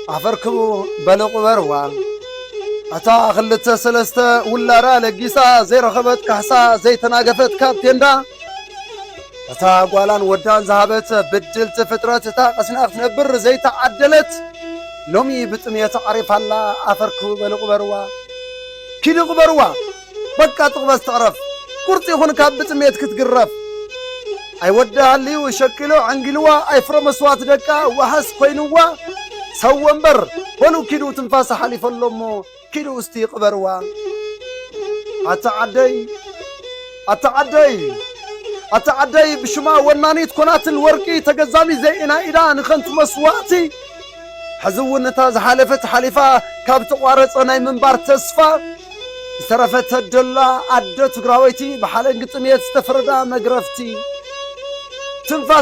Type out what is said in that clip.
عفركبو بلقو بروا أتا خلت سلسته ولا را لقيسا زي رخبت كحسا زي تناقفت كابتندا أتا قوالان ودان ذهبت بدلت فترات تا قسنا تنبر زي تعدلت لومي بتمية عرف الله عفركبو بلقو بروا كيلو بروا بقى تقبس تعرف كرتي هون كابت ميت كتقرف أي ودها اللي وشكله عنقلوا أي فرمسوات دكا وحس كوينوا سوى بر ولو كيلو تنفاس حليف اللمو كيلو استيقبروا أتعدي بشما وناني تكونات الورقي تقزامي زي إنا إيران خنت مسواتي حزو نتاز حالفت حليفة كابت وارث أنا منبار تسفى سرفت الدلا عدت قراويتي بحالن قطميت استفردا مقرفتي تنفاس